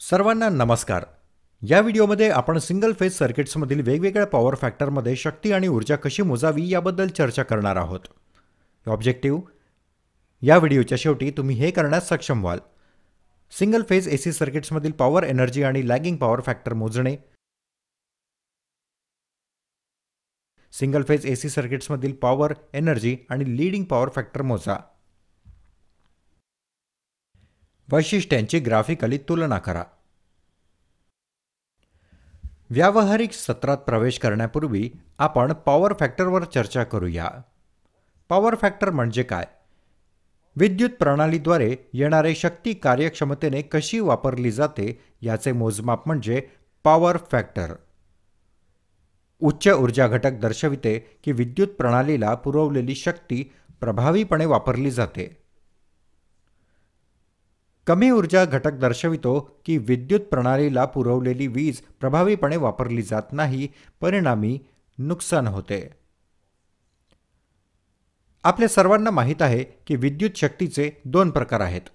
सर्वांना नमस्कार। या व्हिडिओमध्ये आपण सिंगल फेज सर्किट्समधील वेगवेगळ्या पॉवर फॅक्टरमध्ये शक्ती आणि ऊर्जा कशी मोजावी याबद्दल चर्चा करणार आहोत। ऑब्जेक्टिव्ह, या व्हिडिओच्या शेवटी तुम्ही हे करण्यास सक्षम व्हाल: सिंगल फेज एसी सर्किट्समधील पॉवर एनर्जी आणि लॅगिंग पॉवर फॅक्टर मोजणे, सिंगल फेज एसी सर्किट्समधील पॉवर एनर्जी आणि लीडिंग पॉवर फॅक्टर मोजा, वैशिष्ट्यांची ग्राफिकली तुलना करा। व्यावहारिक सत्रात प्रवेश करण्यापूर्वी आपण पॉवर फॅक्टरवर चर्चा करूया। पॉवर फॅक्टर म्हणजे काय? विद्युत प्रणालीद्वारे येणारे शक्ती कार्यक्षमतेने कशी वापरली जाते याचे मोजमाप म्हणजे पॉवर फॅक्टर। उच्च ऊर्जा घटक दर्शविते की विद्युत प्रणालीला पुरवलेली शक्ती प्रभावीपणे वापरली जाते। कमी ऊर्जा घटक दर्शवितो की विद्युत प्रणालीला पुरवलेली वीज प्रभावीपणे वापरली जात नाही, परिणामी नुकसान होते। आपल्या सर्वांना माहित आहे की विद्युत शक्तीचे दोन प्रकार आहेत: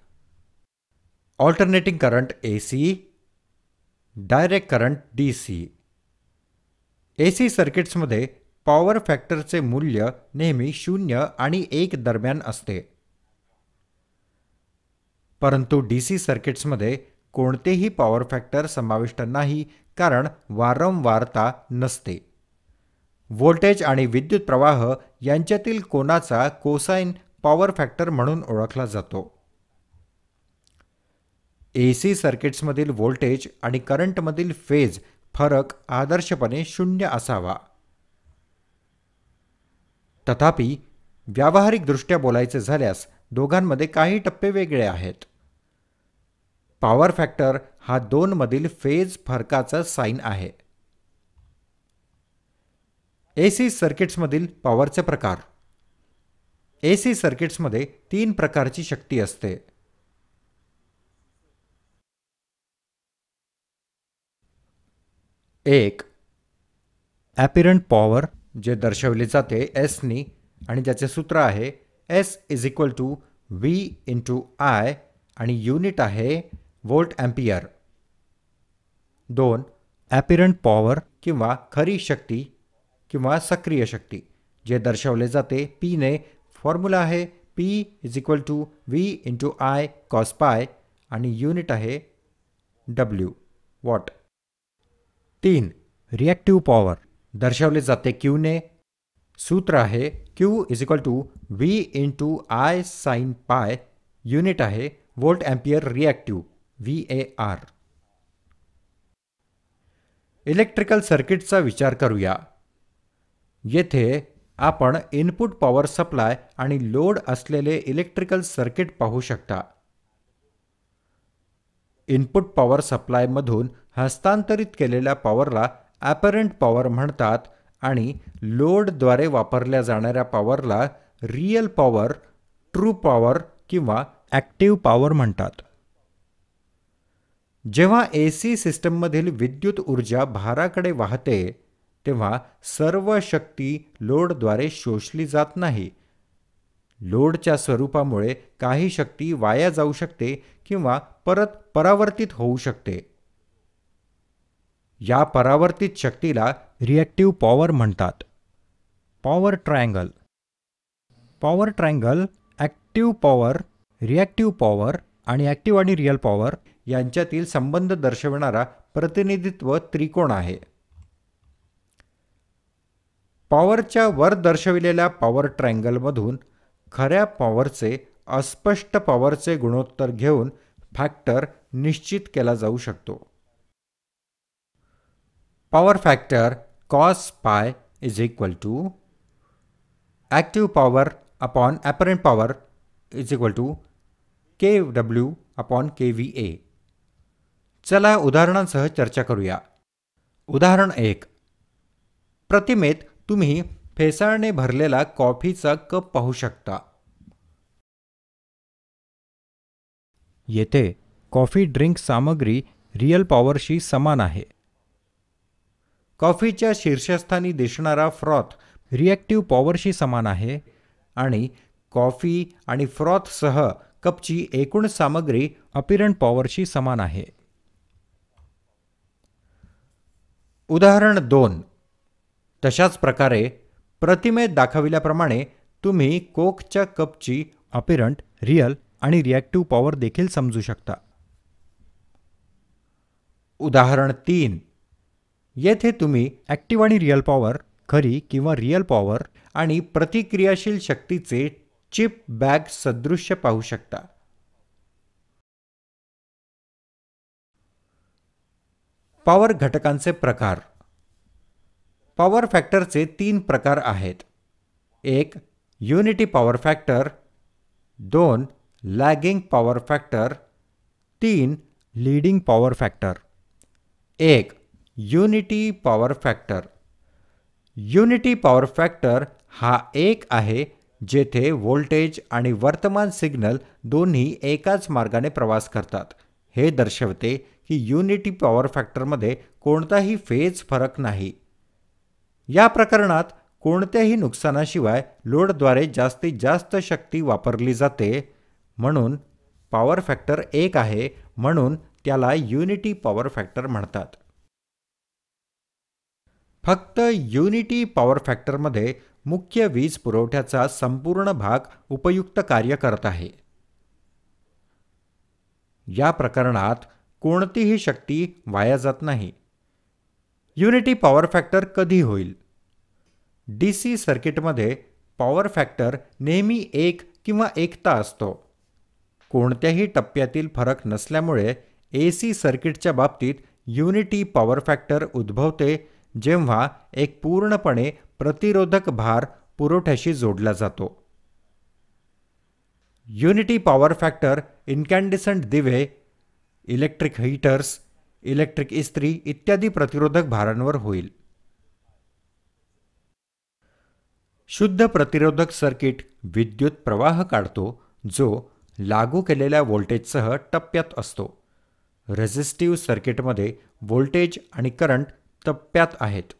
alternating current AC, direct current DC। AC सर्किट्समध्ये पॉवर फॅक्टरचे मूल्य नेहमी 0 आणि 1 दरम्यान असते, परंतु DC सर्किट्समध्ये कोणतेही पॉवर फॅक्टर समाविष्ट नाही, कारण वारंवारता नसते। व्होल्टेज आणि विद्युत प्रवाह यांच्यातील कोनाचा कोसाइन पॉवर फॅक्टर म्हणून ओळखला जातो। AC सर्किट्समधील व्होल्टेज आणि करंटमधील फेज फरक आदर्शपणे 0 असावा। तथापि, व्यावहारिकदृष्ट्या बोलायचे झाल्यास दोघांमध्ये काही टप्पे वेगळे आहेत। पॉवर फॅक्टर हा 2 मधील फेज फरकाचा साइन आहे। AC सर्किट्समधील पॉवरचे प्रकार: AC सर्किट्समध्ये 3 प्रकारची शक्ती असते: एक, ॲपिरंट पॉवर, जे दर्शवले जाते S नी आणि ज्याचे सूत्र आहे S = V × I आणि युनिट आहे व्होल्ट एम्पियर। 2, ॲपिरंट पॉवर किंवा खरी शक्ती किंवा सक्रिय शक्ती, जे दर्शवले जाते P ने। फॉर्म्युला आहे P = V × I cos pi आणि युनिट आहे W, वॉट। 3, रिॲक्टिव्ह पॉवर, दर्शवले जाते Q ने। सूत्र आहे Q = V × I sin pi, unit आहे volt ampere reactive, VAR। Electrical सर्किटचा विचार करूया। येथे आपण इनपुट पॉवर सप्लाय आणि लोड असलेले इलेक्ट्रिकल सर्किट पाहू शकता। इनपुट पॉवर सप्लाय मधून हस्तांतरित केलेल्या पॉवरला ॲपरंट पॉवर म्हणतात आणि लोडद्वारे वापरल्या जाणाऱ्या पॉवरला रियल पॉवर, ट्रू पॉवर किंवा ॲक्टिव्ह पॉवर म्हणतात। जेव्हा AC सिस्टममधील विद्युत ऊर्जा भाराकडे वाहते, तेव्हा सर्व शक्ती लोडद्वारे शोषली जात नाही। लोडच्या स्वरूपामुळे काही शक्ती वाया जाऊ शकते किंवा परत परावर्तित होऊ शकते। या परावर्तित शक्तीला रिॲक्टिव्ह पॉवर म्हणतात। Power triangle: power triangle active power, reactive power आणि ॲक्टिव्ह आणि रियल पॉवर यांच्यातील संबंध दर्शविणारा प्रतिनिधित्व त्रिकोण आहे। पॉवरच्या वर दर्शविलेल्या पॉवर ट्रायंगलमधून खऱ्या पॉवरचे अस्पष्ट पॉवरचे गुणोत्तर घेऊन फॅक्टर निश्चित केला जाऊ शकतो। Power factor cos pi = active power upon apparent power = kW/kVA। चला उदाहरणांसह चर्चा करूया। उदाहरण 1. प्रतिमेत तुम्ही फेसाळने भरलेला कॉफीचा कप पाहू शकता। येथे कॉफी ड्रिंक सामग्री रियल पॉवरशी समान आहे। कॉफीच्या शीर्षस्थानी दिसणारा फ्रॉथ रिॲक्टिव्ह पॉवरशी समान आहे आणि कॉफी आणि फ्रॉथसह कपची एकूण सामग्री अपीरंट पॉवरशी समान आहे। उदाहरण 2. तशाच प्रकारे प्रतिमेत दाखविल्याप्रमाणे तुम्ही कोकच्या कपची अपीरंट, रिअल आणि रिॲक्टिव्ह पॉवर देखील समजू शकता. उदाहरण 3. येथे तुम्ही ॲक्टिव्ह आणि रिअल पॉवर, खरी किंवा रिअल पॉवर आणि प्रतिक्रियाशील शक्तीचे चिप बॅग सदृश्य पाहू शकता. पॉवर घटकांचे प्रकार. पॉवर फॅक्टरचे 3 प्रकार आहेत. 1. Unity power factor, 2. Lagging power factor, 3. Leading power factor. 1. Unity power factor. Unity power factor हा एक आहे जेथे व्होल्टेज आणि वर्तमान सिग्नल दोन्ही एकाच मार्गाने प्रवास करतात. हे दर्शवते की युनिटी पॉवर फॅक्टरमध्ये कोणताही फेज फरक नाही. या प्रकरणात कोणत्याही नुकसानाशिवाय लोडद्वारे जास्तीत जास्त शक्ती वापरली जाते, म्हणून पॉवर फॅक्टर 1 आहे, म्हणून त्याला युनिटी पॉवर फॅक्टर म्हणतात. फक्त युनिटी पॉवर फॅक्टरमध्ये मुख्य वीज पुरवठ्याचा संपूर्ण भाग उपयुक्त कार्य करत आहे. या प्रकरणात कोणतीही शक्ती वाया जात नाही. युनिटी पॉवर फॅक्टर कधी होईल? DC सर्किटमध्ये पॉवर फॅक्टर नेहमी 1 किंवा 1 असतो. कोणत्याही टप्प्यातील फरक नसल्यामुळे AC सर्किटच्या बाबतीत युनिटी पॉवर फॅक्टर उद्भवते जेव्हा एक पूर्णपणे प्रतिरोधक भार पुरवठ्याशी जोडला जातो. युनिटी पॉवर फॅक्टर इन्कॅन्डिसंट दिवे, इलेक्ट्रिक हीटर्स, इलेक्ट्रिक इस्त्री इत्यादी प्रतिरोधक भारांवर होईल. शुद्ध प्रतिरोधक सर्किट विद्युत प्रवाह काढतो जो लागू केलेल्या व्होल्टेजसह टप्प्यात असतो. रेझिस्टिव्ह सर्किटमध्ये व्होल्टेज आणि करंट टप्प्यात आहेत.